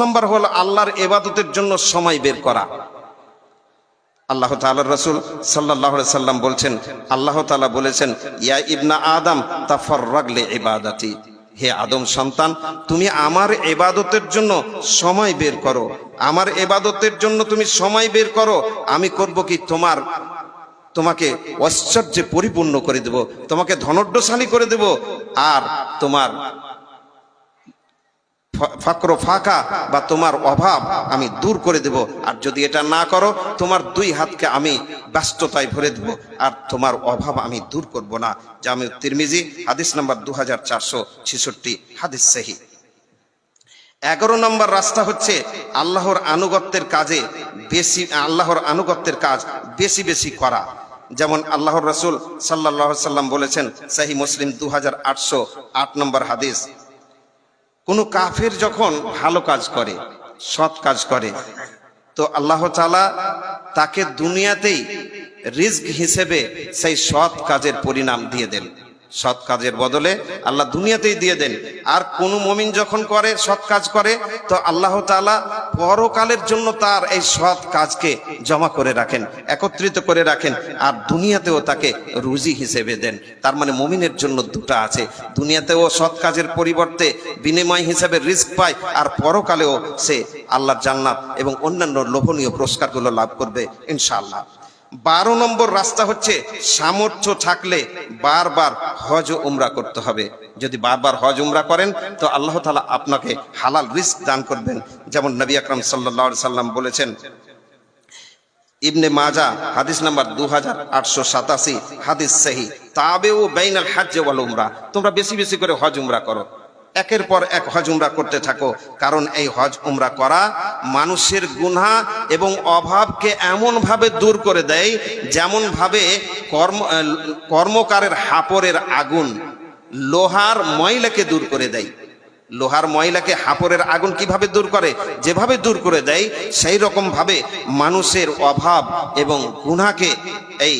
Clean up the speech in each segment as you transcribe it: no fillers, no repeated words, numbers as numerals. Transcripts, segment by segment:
নম্বর হলো আল্লাহর ইবাদতের জন্য সময় বের করা। আল্লাহ তাআলার রাসূল সাল্লাল্লাহু আলাইহি সাল্লাম বলছেন, আল্লাহ তাআলা বলেছেন, ইয়া ইবনা আদম তাফাররাগ লি ইবাদাতি, হে আদম সন্তান, তুমি আমার ইবাদতের জন্য সময় বের করো, আমার ইবাদতের জন্য তুমি সময় বের করো। আমি করব কি, তোমাকে ঐশ্বর্যে পরিপূর্ণ করে দেব, তোমাকে ধনঢ্যশালী করে দেব, আর তোমার ফাকর ফাঁকা বা তোমার অভাব আমি দূর করে দেব। আর যদি এটা না করো, তোমার দুই হাতকে আমি ব্যস্ততায় ভরে দেব, আর তোমার অভাব আমি দূর করব না। জামি তিরমিজি হাদিস নাম্বার 2466, হাদিস সহিহ। 11 নম্বর রাস্তা হচ্ছে আল্লাহর আনুগত্যের কাজ বেশি বেশি করা। যেমন আল্লাহর রাসূল সাল্লাল্লাহু আলাইহি সাল্লাম বলেছেন, সহিহ মুসলিম 2808 নম্বর হাদিস, কোন কাফের যখন ভালো কাজ করে, সৎ কাজ করে, তো আল্লাহ তাআলা তাকে দুনিয়াতেই রিজক হিসেবে সেই সৎ কাজের পরিণাম দিয়ে দেন, সৎ কাজের বদলে আল্লাহ দুনিয়াতেই দিয়ে দেন। আর কোন মুমিন যখন করে, সৎ কাজ করে, তো আল্লাহ তাআলা পরকালের জন্য তার এই সৎ কাজকে জমা করে রাখেন, একত্রিত করে রাখেন, আর দুনিয়াতেও তাকে রুজি হিসেবে দেন। তার মানে মুমিনের জন্য দুটো আছে, দুনিয়াতেও সৎ কাজের পরিবর্তে বিনিময় হিসেবে রিজক পায়, আর পরকালেও সে আল্লাহর জান্নাত এবং অন্যান্য লোভনীয় পুরস্কারগুলো লাভ করবে ইনশাআল্লাহ। 12 নম্বর রাস্তা হচ্ছে সামর্থ্য থাকলে বারবার হজ ও উমরা করতে হবে। যদি বারবার হজ উমরা করেন, তো আল্লাহ তাআলা আপনাকে হালাল রিজক দান করবেন। যেমন নবী আকরাম সাল্লাল্লাহু আলাইহি সাল্লাম বলেছেন, ইবনে মাজাহ হাদিস নাম্বার 2887, হাদিস সহিহ, তাবেউ বাইনাল হজ্জ ওয়াল উমরা, তোমরা বেশি বেশি করে হজ উমরা করো, একের পর এক হজ উমরা করতে থাকো। কারণ এই হজ উমরা করা মানুষের গুনাহ এবং অভাবকে এমন ভাবে দূর করে দেয়, যেমন ভাবে কর্মকারের হাপরের আগুন লোহার ময়লাকে দূর করে দেয়। লোহার ময়লাকে হাপরের আগুন কিভাবে দূর করে, যেভাবে দূর করে দেয়, সেই রকম ভাবে মানুষের অভাব এবং গুনাহকে এই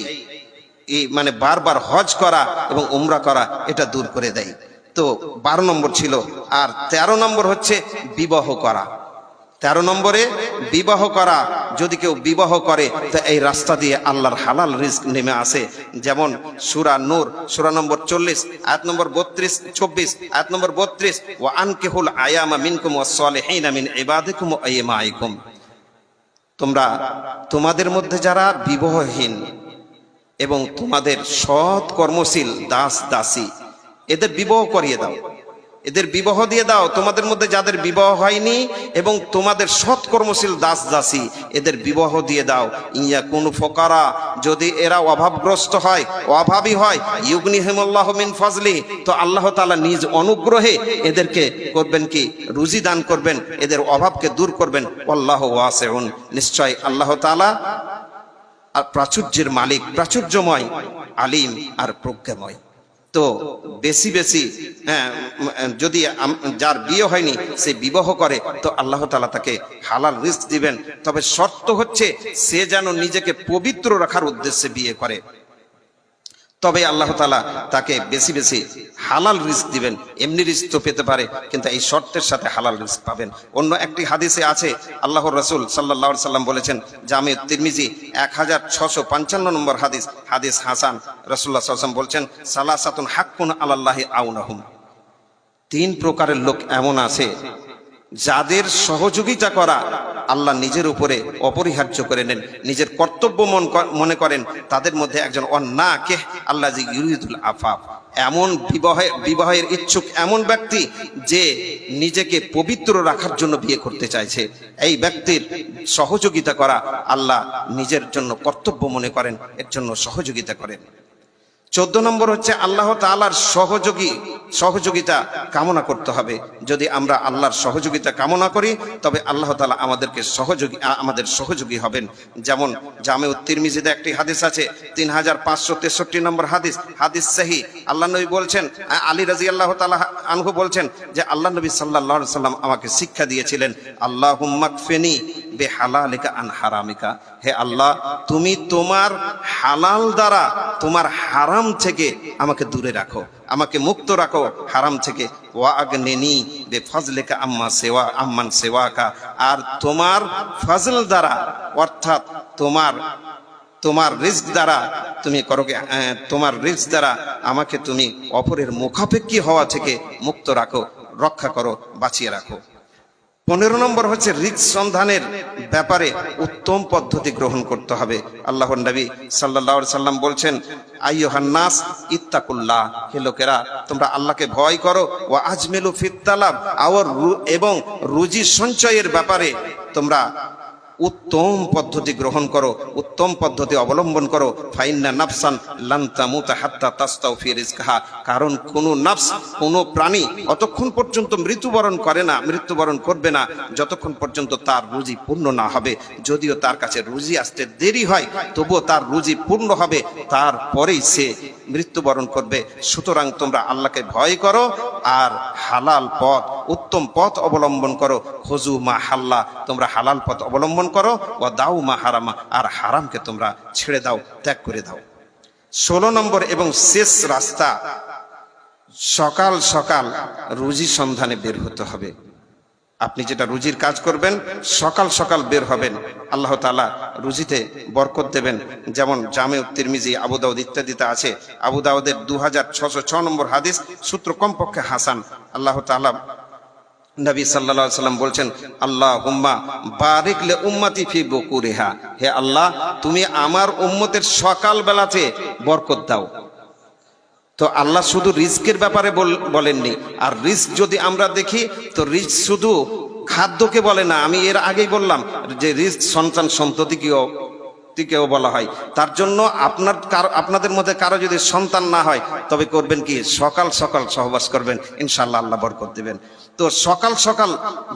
মানে বারবার হজ করা এবং উমরা করা এটা দূর করে দেয়। তো 12 নম্বর ছিল। আর 13 নম্বর হচ্ছে বিবাহ করা। 13 নম্বরে বিবাহ করা, যদি কেউ বিবাহ করে, তো এই রাস্তা দিয়ে আল্লাহর হালাল রিজক নেমে আসে। যেমন সূরা নূর সূরা নম্বর 40 আয়াত নম্বর 24 আয়াত নম্বর 32, ওয়া আনকিহুল আয়ামা মিনকুম ওয়াস সালিহিনা মিন ইবাদিকুম ওয়া ইমাইকুম, তোমাদের মধ্যে যারা বিবাহহীন এবং তোমাদের সৎ কর্মশীল দাস দাসী, এদের বিবাহ করিয়ে দাও, এদের বিবাহ দিয়ে দাও। তোমাদের মধ্যে যাদের বিবাহ হয়নি এবং তোমাদের সৎ কর্মশীল দাস দাসী, এদের বিবাহ দিয়ে দাও। ইয়া কোন ফকারা, যদি এরা অভাবগ্রস্ত হয়, অভাবী হয়, ইউগনিহিমুল্লাহু মিন ফাজলি, তো আল্লাহ তাআলা নিজ অনুগ্রহে এদেরকে করবেন কি, রুজি দান করবেন, এদের অভাবকে দূর করবেন। আল্লাহু ওয়াসিউন, নিশ্চয় আল্লাহ তাআলা আর প্রাচুর্যের মালিক, প্রাচুর্যময়, আলিম আর প্রজ্ঞাময়। তো বেশি বেশি যদি যার বিয়ে হয়নি সে বিবাহ করে, তো আল্লাহ তাআলা তাকে হালাল রিজক দিবেন। তবে শর্ত হচ্ছে সে যেন নিজেকে পবিত্র রাখার উদ্দেশ্যে বিয়ে করে, তবে আল্লাহ তাআলা তাকে বেশি বেশি হালাল রিজক দিবেন। এমনি রিজক তো পেতে পারে, কিন্তু এই শর্তের সাথে হালাল রিজক পাবেন। অন্য একটি হাদিসে আছে, আল্লাহর রাসূল সাল্লাল্লাহু আলাইহি সাল্লাম বলেছেন, জামি তিরমিজি 1655 নম্বর হাদিস, হাদিস হাসান, রাসূলুল্লাহ সাল্লাল্লাহু আলাইহি ওয়াসাল্লাম বলছেন, সালাসাতুন হাক্কুন আলাল্লাহি আউনাহুম, 3 প্রকারের লোক এমন আছে যাদের সহযোগিতা করা আল্লাহ নিজের উপরে অপরিহার্য করে নেন, নিজের কর্তব্য মনে করেন। তাদের মধ্যে একজন অন্নাকে আল্লাযী ইউরিদুল আফাফ, এমন বিবাহের ইচ্ছুক এমন ব্যক্তি যে নিজেকে পবিত্র রাখার জন্য বিয়ে করতে চাইছে। এই ব্যক্তির সহযোগিতা করা আল্লাহ নিজের জন্য কর্তব্য মনে করেন, এর জন্য সহযোগিতা করেন। 14 নম্বর হচ্ছে আল্লাহ তাআলার সহযোগিতা কামনা করতে হবে। যদি আমরা আল্লাহর সহযোগিতা কামনা করি, তবে আল্লাহ তাআলা আমাদের সহযোগী হবেন। যেমন জামিউত তিরমিজিতে একটি হাদিস আছে, 3563 নম্বর হাদিস, হাদিস সহিহ। আল্লাহ নবী বলছেন, আলী রাদিয়াল্লাহু তাআলা আনহু বলছেন যে আল্লাহ নবী সাল্লাল্লাহু আলাইহি সাল্লাম আমাকে শিক্ষা দিয়েছিলেন, আল্লাহুম্মা কফিনি বিহালালিকা আন হারামিকা, হে আল্লাহ তুমি তোমার হালাল দ্বারা তোমার হারাম থেকে আমাকে দূরে রাখো, আমাকে মুক্ত রাখো হারাম থেকে। ওয়া আগনিনি বিফজলিকা আম্মান সিওয়াকা, আর তোমার ফজল দ্বারা অর্থাৎ তোমার রিজক দ্বারা তুমি করো, তোমার রিজক দ্বারা আমাকে তুমি অপরের মুখাপেক্ষী হওয়া থেকে মুক্ত রাখো, রক্ষা করো, বাঁচিয়ে রাখো। 15 নম্বর হচ্ছে রিজক সন্ধানের ব্যাপারে উত্তম পদ্ধতি গ্রহণ করতে হবে। আল্লাহর নবী সাল্লাল্লাহু আলাইহি সাল্লাম বলছেন, আইয়ুহান নাস ইত্তাকুল্লাহ, হে লোকেরা তোমরা আল্লাহকে ভয় করো, ওয়া আজমিলু ফিত তালাব, এবং রুজি সঞ্চয়ের ব্যাপারে তোমরা উত্তম পদ্ধতি গ্রহণ করো, উত্তম পদ্ধতি অবলম্বন করো। ফাইন্না নাফসান লান তামুতা হাত্তা তাস্তাউফি রিজকাহা, কারণ কোন নফস, কোন প্রাণী অতক্ষণ পর্যন্ত মৃত্যুবরণ করবে না যতক্ষণ পর্যন্ত তার রুজি পূর্ণ না হবে। যদিও তার কাছে রুজি আসতে দেরি হয়, তবুও তার রুজি পূর্ণ হবে, তারপরেই সে মৃত্যুবরণ করবে। সুতরাং তোমরা আল্লাহকে ভয় করো আর হালাল পথ, উত্তম পথ অবলম্বন করো। খুজু মা হাল্লা, তোমরা হালাল পথ অবলম্বন করো। ও দাও মা হারামা, আর হারামকে তোমরা ছেড়ে দাও, ত্যাগ করে দাও। 16 নম্বর এবং শেষ রাস্তা, সকাল সকাল রুজি সন্ধানে বের হতে হবে। আপনি যেটা রুজির কাজ করবেন সকাল সকাল বের হবেন, আল্লাহ তাআলা রুজিতে বরকত দেবেন। যেমন জামে তিরমিজি, আবু দাউদ ইত্যাদিতে আছে। আবু দাউদের 2606 নম্বর হাদিস, সূত্র কমপক্ষে হাসান। আল্লাহ তাআলা নবী সাল্লাল্লাহু আলাইহি সাল্লাম বলছেন, আল্লাহুম্মা বারিক লি উম্মতি ফি বুকুরিহা, হে আল্লাহ তুমি আমার উম্মতের সকাল বেলাতে বরকত দাও। তো আল্লাহ শুধু রিজকের ব্যাপারে বলেননি। আর রিজক যদি আমরা দেখি তো রিজক শুধু খাদ্যকে বলে না, আমি এর আগেই বললাম যে রিজক সন্তান সন্ততিকেও বলা হয়। তার জন্য আপনাদের মধ্যে কারো যদি সন্তান না হয় তবে করবেন কি, সকাল সকাল সহবাস করবেন, ইনশাআল্লাহ আল্লাহ বরকত দিবেন। তো সকাল সকাল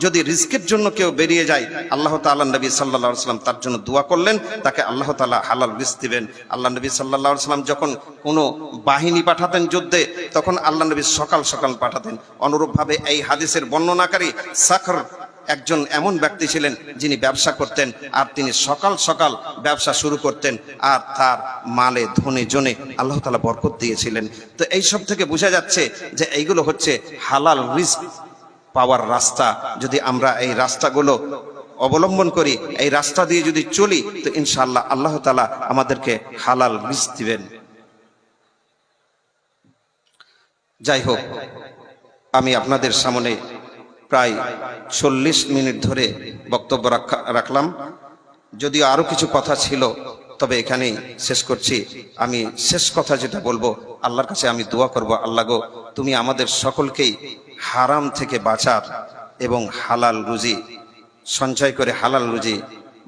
যদি রিজকের জন্য কেউ বেরিয়ে যায়, আল্লাহ তাআলা নবী সাল্লাল্লাহু আলাইহি সাল্লাম তার জন্য দোয়া করলেন, তাকে আল্লাহ তাআলা হালাল রিজক দিবেন। আল্লাহ নবী সাল্লাল্লাহু আলাইহি সাল্লাম যখন কোনো বাহিনী পাঠাতেন যুদ্ধে, তখন আল্লাহ নবী সকাল সকাল পাঠাতেন। অনুরূপভাবে এই হাদিসের বর্ণনাকারী সাখর একজন এমন ব্যক্তি ছিলেন যিনি ব্যবসা করতেন, আর তিনি সকাল সকাল ব্যবসা শুরু করতেন, আর তার মালে ধনে জনে আল্লাহ তাআলা বরকত দিয়েছিলেন। তো এই সব থেকে বোঝা যাচ্ছে যে এইগুলো হচ্ছে হালাল রিজক পাওয়ার রাস্তা। যদি আমরা এই রাস্তাগুলো অবলম্বন করি, এই রাস্তা দিয়ে যদি চলি, তো ইনশাআল্লাহ আল্লাহ তাআলা আমাদেরকে হালাল রিজক দিবেন। যাই হোক, আমি আপনাদের সামনে প্রায় 40 মিনিট ধরে বক্তব্য রাখলাম। যদিও আরো কিছু কথা ছিল, তবে এখানেই শেষ করছি। আমি শেষ কথা যেটা বলবো, আল্লাহর কাছে আমি দোয়া করব, আল্লাহ গো তুমি আমাদের সকলকেই হারাম থেকে বাঁচার এবং হালাল রুজি সঞ্চয় করে হালাল রুজি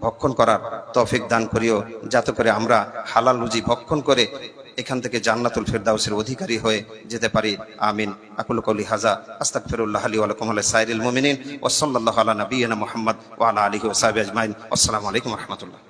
ভক্ষণ করার তৌফিক দান করিও, যাতে করে আমরা হালাল রুজি ভক্ষণ করে এখান থেকে জান্নাতুল ফিরদাউসের অধিকারী হয়ে যেতে পারি। আমিন। আকুলু কওলি হাযা আস্তাগফিরুল্লাহ লি ওয়া লাকুম ওয়া লিসাইরিল মুমিনিন ওয়া সাল্লাল্লাহু আলা নাবিয়িনা মুহাম্মদ ওয়া আলা আলিহি ওয়া সাহবিহি আজমাইন। আসসালামু আলাইকুম ওয়া রাহমাতুল্লাহ।